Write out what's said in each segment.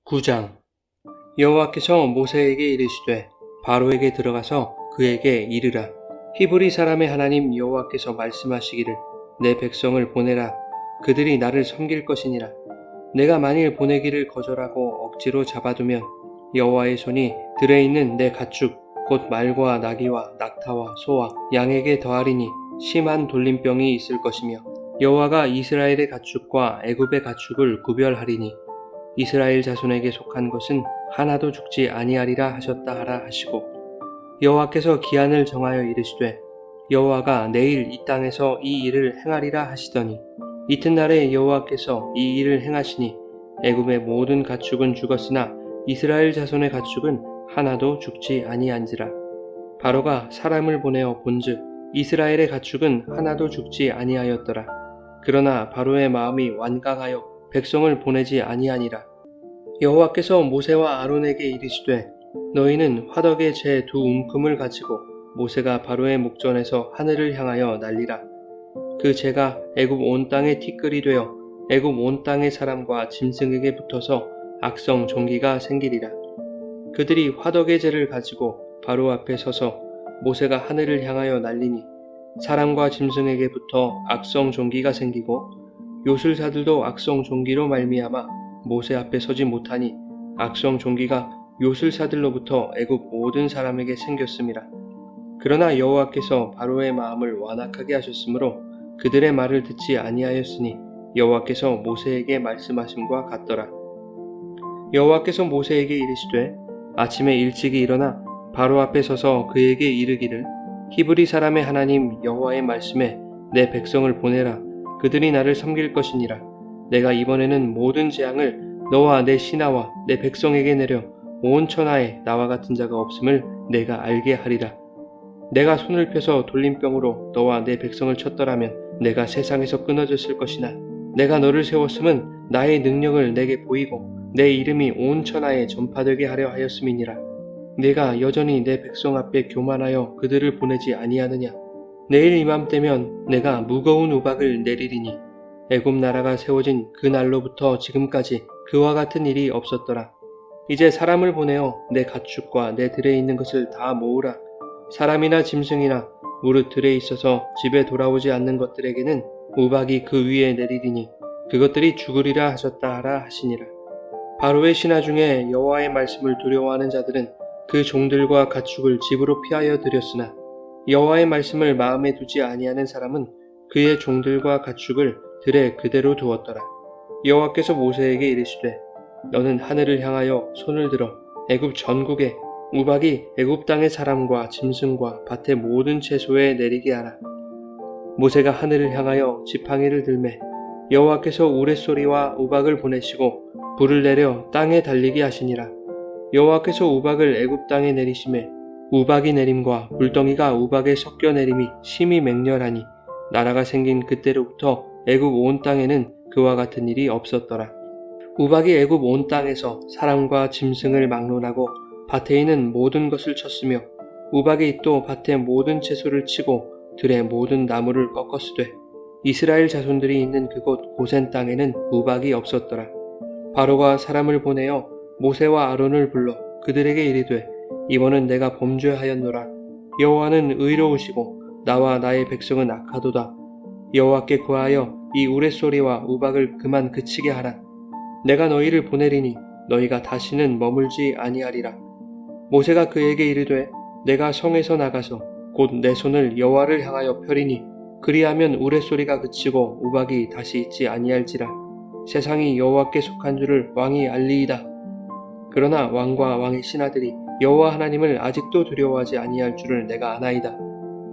9장. 여호와께서 모세에게 이르시되 바로에게 들어가서 그에게 이르라. 히브리 사람의 하나님 여호와께서 말씀하시기를 내 백성을 보내라. 그들이 나를 섬길 것이니라. 내가 만일 보내기를 거절하고 억지로 잡아두면 여호와의 손이 들에 있는 내 가축 곧 말과 나귀와 낙타와 소와 양에게 더하리니 심한 돌림병이 있을 것이며 여호와가 이스라엘의 가축과 애굽의 가축을 구별하리니 이스라엘 자손에게 속한 것은 하나도 죽지 아니하리라 하셨다 하라 하시고, 여호와께서 기한을 정하여 이르시되 여호와가 내일 이 땅에서 이 일을 행하리라 하시더니 이튿날에 여호와께서 이 일을 행하시니 애굽의 모든 가축은 죽었으나 이스라엘 자손의 가축은 하나도 죽지 아니한지라. 바로가 사람을 보내어 본즉 이스라엘의 가축은 하나도 죽지 아니하였더라. 그러나 바로의 마음이 완강하여 백성을 보내지 아니하니라. 여호와께서 모세와 아론에게 이르시되 너희는 화덕에 제 두 움큼을 가지고 모세가 바로의 목전에서 하늘을 향하여 날리라. 그 재가 애굽 온 땅에 티끌이 되어 애굽 온 땅의 사람과 짐승에게 붙어서 악성 종기가 생기리라. 그들이 화덕의 재를 가지고 바로 앞에 서서 모세가 하늘을 향하여 날리니 사람과 짐승에게 붙어 악성 종기가 생기고 요술사들도 악성 종기로 말미암아 모세 앞에 서지 못하니 악성 종기가 요술사들로부터 애굽 모든 사람에게 생겼음이라. 그러나 여호와께서 바로의 마음을 완악하게 하셨으므로 그들의 말을 듣지 아니하였으니 여호와께서 모세에게 말씀하심과 같더라. 여호와께서 모세에게 이르시되 아침에 일찍이 일어나 바로 앞에 서서 그에게 이르기를 히브리 사람의 하나님 여호와의 말씀에 내 백성을 보내라. 그들이 나를 섬길 것이니라. 내가 이번에는 모든 재앙을 너와 내 신하와 내 백성에게 내려 온 천하에 나와 같은 자가 없음을 내가 알게 하리라. 내가 손을 펴서 돌림병으로 너와 내 백성을 쳤더라면 내가 세상에서 끊어졌을 것이나 내가 너를 세웠음은 나의 능력을 내게 보이고 내 이름이 온 천하에 전파되게 하려 하였음이니라. 내가 여전히 내 백성 앞에 교만하여 그들을 보내지 아니하느냐. 내일 이맘때면 내가 무거운 우박을 내리리니 애굽 나라가 세워진 그 날로부터 지금까지 그와 같은 일이 없었더라. 이제 사람을 보내어 내 가축과 내 들에 있는 것을 다 모으라. 사람이나 짐승이나 무릇 들에 있어서 집에 돌아오지 않는 것들에게는 우박이 그 위에 내리리니 그것들이 죽으리라 하셨다 하라 하시니라. 바로의 신하 중에 여호와의 말씀을 두려워하는 자들은 그 종들과 가축을 집으로 피하여 들였으나 여호와의 말씀을 마음에 두지 아니하는 사람은 그의 종들과 가축을 들에 그대로 두었더라. 여호와께서 모세에게 이르시되 너는 하늘을 향하여 손을 들어 애굽 전국에 우박이 애굽 땅의 사람과 짐승과 밭의 모든 채소에 내리게 하라. 모세가 하늘을 향하여 지팡이를 들매 여호와께서 우레소리와 우박을 보내시고 불을 내려 땅에 달리게 하시니라. 여호와께서 우박을 애굽 땅에 내리심에 우박이 내림과 불덩이가 우박에 섞여 내림이 심히 맹렬하니 나라가 생긴 그때로부터 애굽 온 땅에는 그와 같은 일이 없었더라. 우박이 애굽 온 땅에서 사람과 짐승을 막론하고 밭에 있는 모든 것을 쳤으며 우박이 또 밭의 모든 채소를 치고 들의 모든 나무를 꺾었으되 이스라엘 자손들이 있는 그곳 고센 땅에는 우박이 없었더라. 바로가 사람을 보내어 모세와 아론을 불러 그들에게 이르되 이번은 내가 범죄하였노라. 여호와는 의로우시고 나와 나의 백성은 악하도다. 여호와께 구하여 이 우레소리와 우박을 그만 그치게 하라. 내가 너희를 보내리니 너희가 다시는 머물지 아니하리라. 모세가 그에게 이르되 내가 성에서 나가서 곧 내 손을 여호와를 향하여 펴리니 그리하면 우레소리가 그치고 우박이 다시 있지 아니할지라. 세상이 여호와께 속한 줄을 왕이 알리이다. 그러나 왕과 왕의 신하들이 여호와 하나님을 아직도 두려워하지 아니할 줄을 내가 아나이다.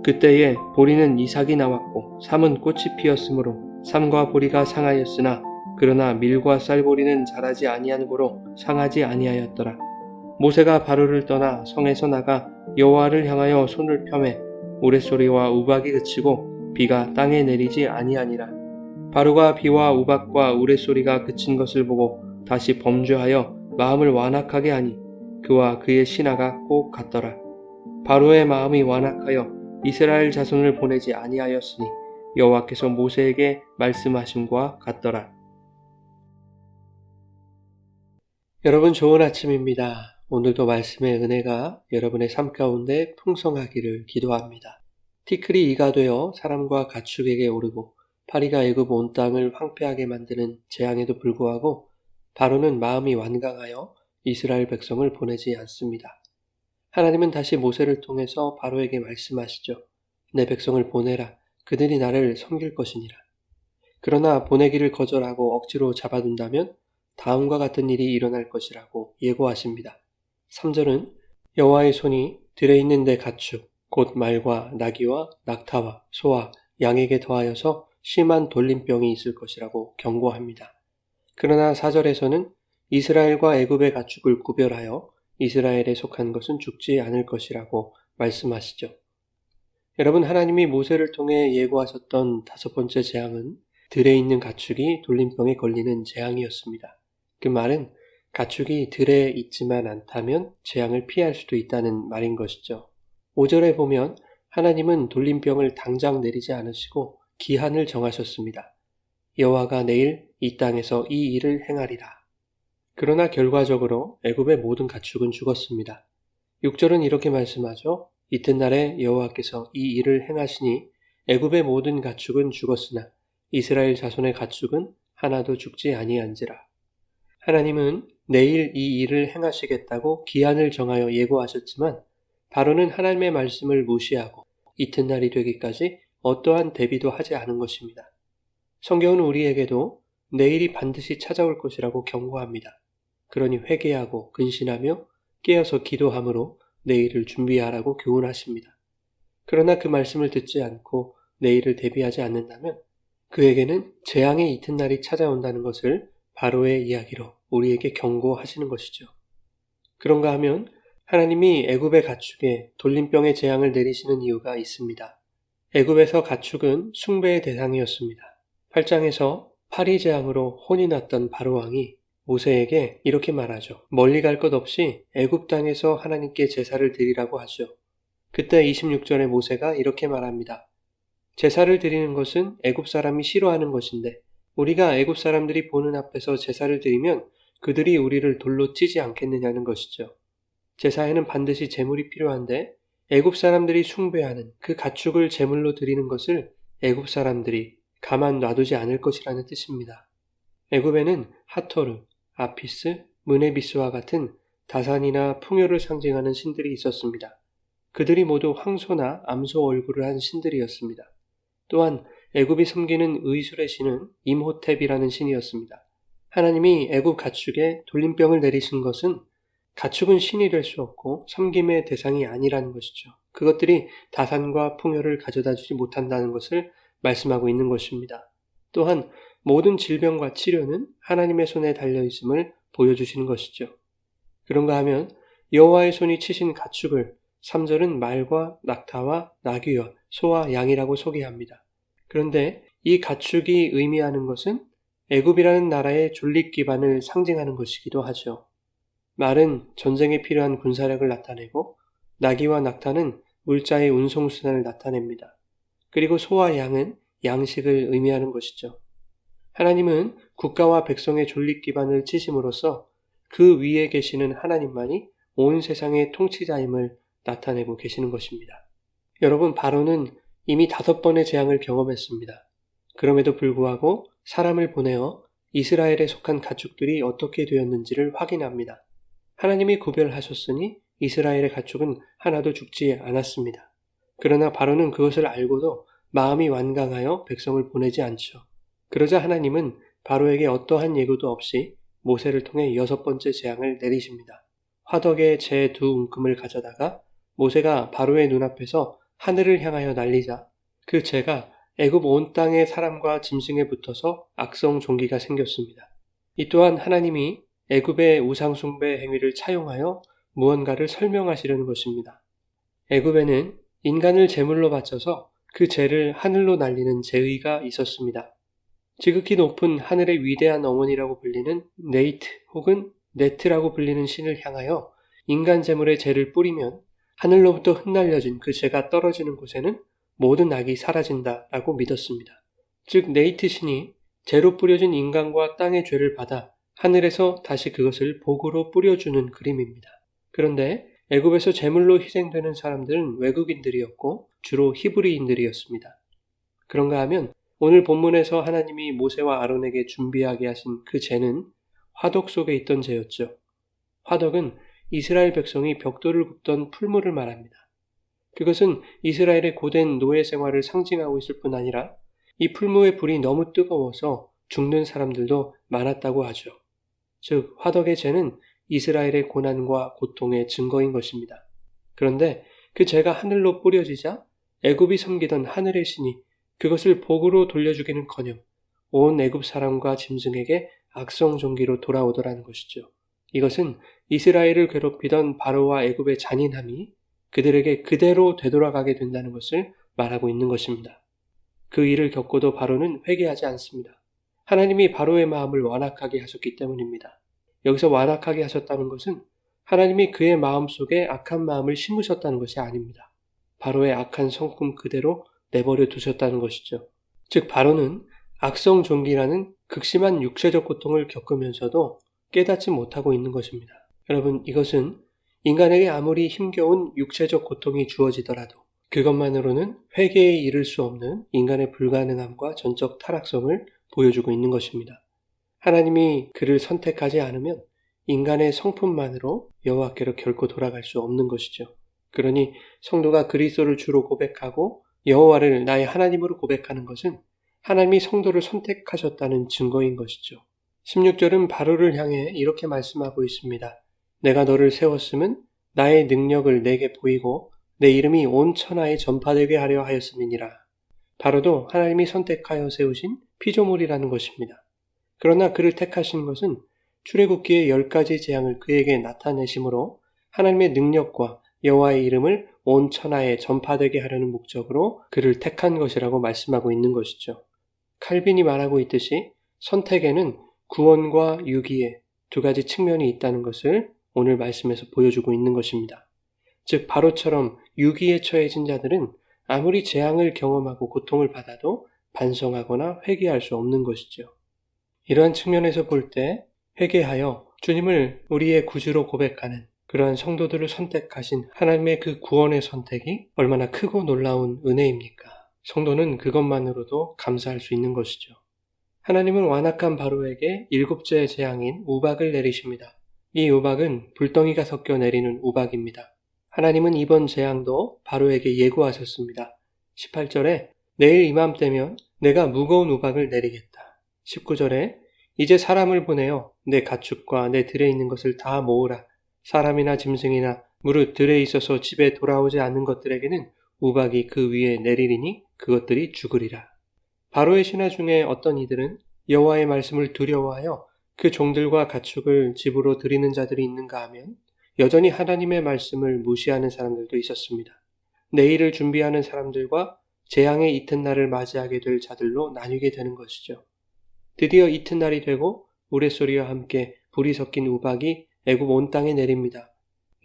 그때에 보리는 이삭이 나왔고 삼은 꽃이 피었으므로 삼과 보리가 상하였으나 그러나 밀과 쌀보리는 자라지 아니한 고로 상하지 아니하였더라. 모세가 바로를 떠나 성에서 나가 여호와를 향하여 손을 펴매 우레소리와 우박이 그치고 비가 땅에 내리지 아니하니라. 바로가 비와 우박과 우레소리가 그친 것을 보고 다시 범죄하여 마음을 완악하게 하니 그와 그의 신하가 꼭 같더라. 바로의 마음이 완악하여 이스라엘 자손을 보내지 아니하였으니 여호와께서 모세에게 말씀하심과 같더라. 여러분 좋은 아침입니다. 오늘도 말씀의 은혜가 여러분의 삶 가운데 풍성하기를 기도합니다. 티끌이 이가 되어 사람과 가축에게 오르고 파리가 애굽 온 땅을 황폐하게 만드는 재앙에도 불구하고 바로는 마음이 완강하여 이스라엘 백성을 보내지 않습니다. 하나님은 다시 모세를 통해서 바로에게 말씀하시죠. 내 백성을 보내라. 그들이 나를 섬길 것이니라. 그러나 보내기를 거절하고 억지로 잡아둔다면 다음과 같은 일이 일어날 것이라고 예고하십니다. 3절은 여호와의 손이 들에 있는 내 가축 곧 말과 나귀와 낙타와 소와 양에게 더하여서 심한 돌림병이 있을 것이라고 경고합니다. 그러나 4절에서는 이스라엘과 애굽의 가축을 구별하여 이스라엘에 속한 것은 죽지 않을 것이라고 말씀하시죠. 여러분, 하나님이 모세를 통해 예고하셨던 5번째 재앙은 들에 있는 가축이 돌림병에 걸리는 재앙이었습니다. 그 말은 가축이 들에 있지만 않다면 재앙을 피할 수도 있다는 말인 것이죠. 5절에 보면 하나님은 돌림병을 당장 내리지 않으시고 기한을 정하셨습니다. 여호와가 내일 이 땅에서 이 일을 행하리라. 그러나 결과적으로 애굽의 모든 가축은 죽었습니다. 6절은 이렇게 말씀하죠. 이튿날에 여호와께서 이 일을 행하시니 애굽의 모든 가축은 죽었으나 이스라엘 자손의 가축은 하나도 죽지 아니한지라. 하나님은 내일 이 일을 행하시겠다고 기한을 정하여 예고하셨지만 바로는 하나님의 말씀을 무시하고 이튿날이 되기까지 어떠한 대비도 하지 않은 것입니다. 성경은 우리에게도 내일이 반드시 찾아올 것이라고 경고합니다. 그러니 회개하고 근신하며 깨어서 기도함으로 내일을 준비하라고 교훈하십니다. 그러나 그 말씀을 듣지 않고 내일을 대비하지 않는다면 그에게는 재앙의 이튿날이 찾아온다는 것을 바로의 이야기로 우리에게 경고하시는 것이죠. 그런가 하면 하나님이 애굽의 가축에 돌림병의 재앙을 내리시는 이유가 있습니다. 애굽에서 가축은 숭배의 대상이었습니다. 8장에서 파리 재앙으로 혼이 났던 바로 왕이 모세에게 이렇게 말하죠. 멀리 갈 것 없이 애굽 땅에서 하나님께 제사를 드리라고 하죠. 그때 26절에 모세가 이렇게 말합니다. 제사를 드리는 것은 애굽 사람이 싫어하는 것인데 우리가 애굽 사람들이 보는 앞에서 제사를 드리면 그들이 우리를 돌로 치지 않겠느냐는 것이죠. 제사에는 반드시 제물이 필요한데 애굽 사람들이 숭배하는 그 가축을 제물로 드리는 것을 애굽 사람들이 가만 놔두지 않을 것이라는 뜻입니다. 애굽에는 하토르, 아피스, 무네비스와 같은 다산이나 풍요를 상징하는 신들이 있었습니다. 그들이 모두 황소나 암소 얼굴을 한 신들이었습니다. 또한 애굽이 섬기는 의술의 신은 임호텝이라는 신이었습니다. 하나님이 애굽 가축에 돌림병을 내리신 것은 가축은 신이 될 수 없고 섬김의 대상이 아니라는 것이죠. 그것들이 다산과 풍요를 가져다 주지 못한다는 것을 말씀하고 있는 것입니다. 또한 모든 질병과 치료는 하나님의 손에 달려있음을 보여주시는 것이죠. 그런가 하면 여호와의 손이 치신 가축을 3절은 말과 낙타와 나귀와 소와 양이라고 소개합니다. 그런데 이 가축이 의미하는 것은 애굽이라는 나라의 존립 기반을 상징하는 것이기도 하죠. 말은 전쟁에 필요한 군사력을 나타내고 나귀와 낙타는 물자의 운송수단을 나타냅니다. 그리고 소와 양은 양식을 의미하는 것이죠. 하나님은 국가와 백성의 존립 기반을 치심으로써 그 위에 계시는 하나님만이 온 세상의 통치자임을 나타내고 계시는 것입니다. 여러분, 바로는 이미 5번의 재앙을 경험했습니다. 그럼에도 불구하고 사람을 보내어 이스라엘에 속한 가축들이 어떻게 되었는지를 확인합니다. 하나님이 구별하셨으니 이스라엘의 가축은 하나도 죽지 않았습니다. 그러나 바로는 그것을 알고도 마음이 완강하여 백성을 보내지 않죠. 그러자 하나님은 바로에게 어떠한 예고도 없이 모세를 통해 6번째 재앙을 내리십니다. 화덕에 재 2움큼을 가져다가 모세가 바로의 눈앞에서 하늘을 향하여 날리자 그 재가 애굽 온 땅의 사람과 짐승에 붙어서 악성 종기가 생겼습니다. 이 또한 하나님이 애굽의 우상숭배 행위를 차용하여 무언가를 설명하시려는 것입니다. 애굽에는 인간을 제물로 바쳐서 그 재를 하늘로 날리는 제의가 있었습니다. 지극히 높은 하늘의 위대한 어머니라고 불리는 네이트 혹은 네트라고 불리는 신을 향하여 인간 제물의 재를 뿌리면 하늘로부터 흩날려진 그 재가 떨어지는 곳에는 모든 악이 사라진다라고 믿었습니다. 즉 네이트 신이 재로 뿌려진 인간과 땅의 죄를 받아 하늘에서 다시 그것을 복으로 뿌려주는 그림입니다. 그런데 애굽에서 제물로 희생되는 사람들은 외국인들이었고 주로 히브리인들이었습니다. 그런가 하면 오늘 본문에서 하나님이 모세와 아론에게 준비하게 하신 그 제는 화덕 속에 있던 제였죠. 화덕은 이스라엘 백성이 벽돌을 굽던 풀무를 말합니다. 그것은 이스라엘의 고된 노예 생활을 상징하고 있을 뿐 아니라 이 풀무의 불이 너무 뜨거워서 죽는 사람들도 많았다고 하죠. 즉 화덕의 재는 이스라엘의 고난과 고통의 증거인 것입니다. 그런데 그 재가 하늘로 뿌려지자 애굽이 섬기던 하늘의 신이 그것을 복으로 돌려주기는커녕 온 애굽 사람과 짐승에게 악성존귀로 돌아오더라는 것이죠. 이것은 이스라엘을 괴롭히던 바로와 애굽의 잔인함이 그들에게 그대로 되돌아가게 된다는 것을 말하고 있는 것입니다. 그 일을 겪고도 바로는 회개하지 않습니다. 하나님이 바로의 마음을 완악하게 하셨기 때문입니다. 여기서 완악하게 하셨다는 것은 하나님이 그의 마음속에 악한 마음을 심으셨다는 것이 아닙니다. 바로의 악한 성품 그대로 내버려 두셨다는 것이죠. 즉 바로는 악성존귀라는 극심한 육체적 고통을 겪으면서도 깨닫지 못하고 있는 것입니다. 여러분, 이것은 인간에게 아무리 힘겨운 육체적 고통이 주어지더라도 그것만으로는 회개에 이를 수 없는 인간의 불가능함과 전적 타락성을 보여주고 있는 것입니다. 하나님이 그를 선택하지 않으면 인간의 성품만으로 여호와께로 결코 돌아갈 수 없는 것이죠. 그러니 성도가 그리스도를 주로 고백하고 여호와를 나의 하나님으로 고백하는 것은 하나님이 성도를 선택하셨다는 증거인 것이죠. 16절은 바로를 향해 이렇게 말씀하고 있습니다. 내가 너를 세웠음은 나의 능력을 내게 보이고 내 이름이 온 천하에 전파되게 하려 하였음이니라. 바로도 하나님이 선택하여 세우신 피조물이라는 것입니다. 그러나 그를 택하신 것은 출애굽기의 10가지 재앙을 그에게 나타내심으로 하나님의 능력과 여호와의 이름을 온 천하에 전파되게 하려는 목적으로 그를 택한 것이라고 말씀하고 있는 것이죠. 칼빈이 말하고 있듯이 선택에는 구원과 유기의 두 가지 측면이 있다는 것을 오늘 말씀에서 보여주고 있는 것입니다. 즉 바로처럼 유기에 처해진 자들은 아무리 재앙을 경험하고 고통을 받아도 반성하거나 회개할 수 없는 것이죠. 이러한 측면에서 볼 때 회개하여 주님을 우리의 구주로 고백하는 그러한 성도들을 선택하신 하나님의 그 구원의 선택이 얼마나 크고 놀라운 은혜입니까? 성도는 그것만으로도 감사할 수 있는 것이죠. 하나님은 완악한 바로에게 7째 재앙인 우박을 내리십니다. 이 우박은 불덩이가 섞여 내리는 우박입니다. 하나님은 이번 재앙도 바로에게 예고하셨습니다. 18절에 내일 이맘때면 내가 무거운 우박을 내리겠다. 19절에 이제 사람을 보내어 내 가축과 내 들에 있는 것을 다 모으라. 사람이나 짐승이나 무릇 들에 있어서 집에 돌아오지 않는 것들에게는 우박이 그 위에 내리리니 그것들이 죽으리라. 바로의 신하 중에 어떤 이들은 여호와의 말씀을 두려워하여 그 종들과 가축을 집으로 들이는 자들이 있는가 하면 여전히 하나님의 말씀을 무시하는 사람들도 있었습니다. 내일을 준비하는 사람들과 재앙의 이튿날을 맞이하게 될 자들로 나뉘게 되는 것이죠. 드디어 이튿날이 되고 우레소리와 함께 불이 섞인 우박이 애굽 온 땅에 내립니다.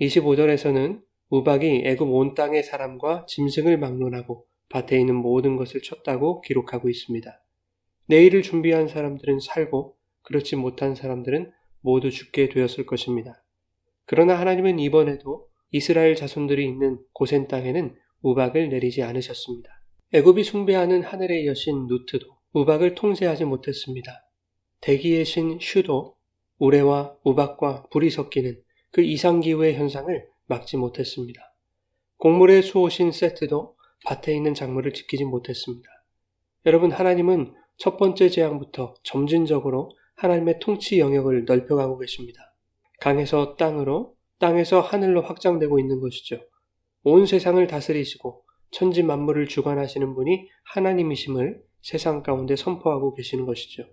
25절에서는 우박이 애굽 온 땅의 사람과 짐승을 막론하고 밭에 있는 모든 것을 쳤다고 기록하고 있습니다. 내일을 준비한 사람들은 살고 그렇지 못한 사람들은 모두 죽게 되었을 것입니다. 그러나 하나님은 이번에도 이스라엘 자손들이 있는 고센 땅에는 우박을 내리지 않으셨습니다. 애굽이 숭배하는 하늘의 여신 누트도 우박을 통제하지 못했습니다. 대기의 신 슈도 우레와 우박과 불이 섞이는 그 이상기후의 현상을 막지 못했습니다. 곡물의 수호신 세트도 밭에 있는 작물을 지키지 못했습니다. 여러분, 하나님은 첫 번째 재앙부터 점진적으로 하나님의 통치 영역을 넓혀가고 계십니다. 강에서 땅으로, 땅에서 하늘로 확장되고 있는 것이죠. 온 세상을 다스리시고 천지 만물을 주관하시는 분이 하나님이심을 세상 가운데 선포하고 계시는 것이죠.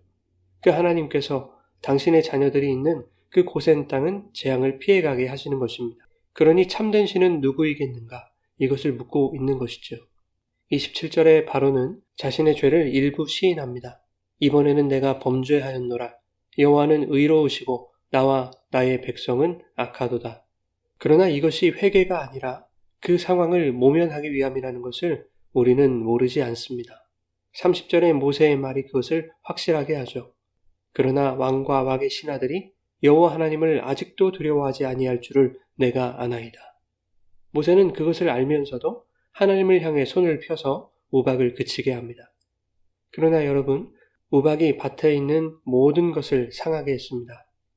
그 하나님께서 당신의 자녀들이 있는 그 고센 땅은 재앙을 피해가게 하시는 것입니다. 그러니 참된 신은 누구이겠는가? 이것을 묻고 있는 것이죠. 27절에 바로는 자신의 죄를 일부 시인합니다. 이번에는 내가 범죄하였노라. 여호와는 의로우시고 나와 나의 백성은 악하도다. 그러나 이것이 회개가 아니라 그 상황을 모면하기 위함이라는 것을 우리는 모르지 않습니다. 30절의 모세의 말이 그것을 확실하게 하죠. 그러나 왕과 왕의 신하들이 여호와 하나님을 아직도 두려워하지 아니할 줄을 내가 아나이다. 모세는 그것을 알면서도 하나님을 향해 손을 펴서 우박을 그치게 합니다. 그러나 여러분, 우박이 밭에 있는 모든 것을 상하게 했습니다.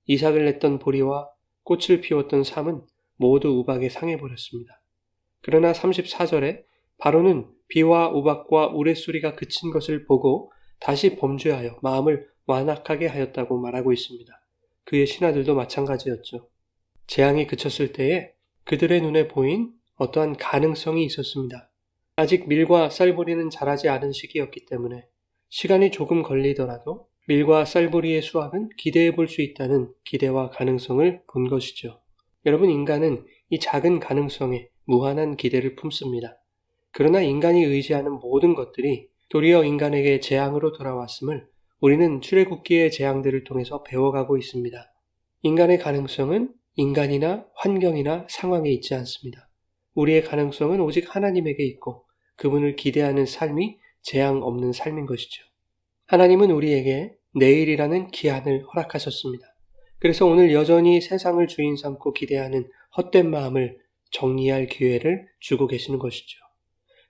이삭을 냈던 보리와 꽃을 피웠던 삶은 모두 우박에 상해버렸습니다. 그러나 34절에 바로는 비와 우박과 우레소리가 그친 것을 보고 다시 범죄하여 마음을 완악하게 하였다고 말하고 있습니다. 그의 신하들도 마찬가지였죠. 재앙이 그쳤을 때에 그들의 눈에 보인 어떠한 가능성이 있었습니다. 아직 밀과 쌀보리는 자라지 않은 시기였기 때문에 시간이 조금 걸리더라도 밀과 쌀보리의 수확은 기대해 볼 수 있다는 기대와 가능성을 본 것이죠. 여러분, 인간은 이 작은 가능성에 무한한 기대를 품습니다. 그러나 인간이 의지하는 모든 것들이 도리어 인간에게 재앙으로 돌아왔음을 우리는 출애굽기의 재앙들을 통해서 배워가고 있습니다. 인간의 가능성은 인간이나 환경이나 상황에 있지 않습니다. 우리의 가능성은 오직 하나님에게 있고 그분을 기대하는 삶이 재앙 없는 삶인 것이죠. 하나님은 우리에게 내일이라는 기한을 허락하셨습니다. 그래서 오늘 여전히 세상을 주인 삼고 기대하는 헛된 마음을 정리할 기회를 주고 계시는 것이죠.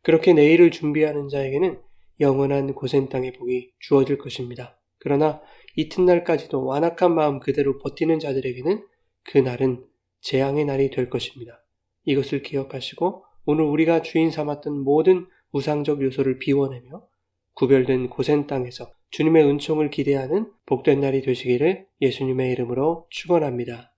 그렇게 내일을 준비하는 자에게는 영원한 고센 땅의 복이 주어질 것입니다. 그러나 이튿날까지도 완악한 마음 그대로 버티는 자들에게는 그날은 재앙의 날이 될 것입니다. 이것을 기억하시고 오늘 우리가 주인 삼았던 모든 우상적 요소를 비워내며 구별된 고센 땅에서 주님의 은총을 기대하는 복된 날이 되시기를 예수님의 이름으로 축원합니다.